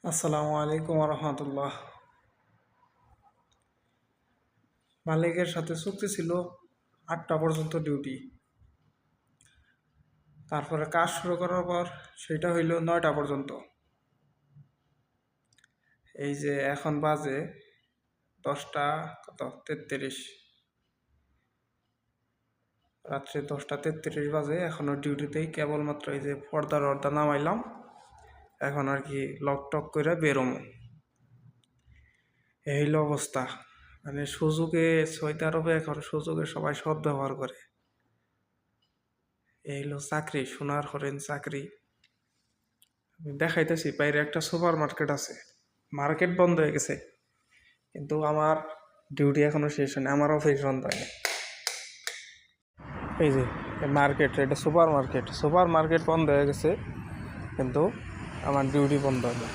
আসসালামু আলাইকুম রহমতুল্লাহ। মালিকের সাথে চুক্তি ছিল 8টা পর্যন্ত ডিউটি। তারপরে কাজ শুরু করার পর সেটা হইল 9টা পর্যন্ত। এই যে এখন বাজে 10টা 33, রাত্রে 10টা 33 বাজে। এখনও ডিউটিতেই, কেবলমাত্র এই যে পর্দা নামাইলাম, এখন আর কি লক টক করে বেরোমো। এই হইল অবস্থা। মানে সুযোগে, সৌদি আরবে এখন সুযোগে সবাই সৎ ব্যবহার করে। এই হলো চাকরি, সোনার হরেন চাকরি। আমি দেখাইতেছি, বাইরে একটা সুপার মার্কেট আছে, মার্কেট বন্ধ হয়ে গেছে, কিন্তু আমার ডিউটি এখনো শেষ হয়নি, আমার অফিস বন্ধ হয়নি। এই যে মার্কেট, এটা সুপার মার্কেট বন্ধ হয়ে গেছে, কিন্তু আমার ডিউটি বন্ধ হয়নি।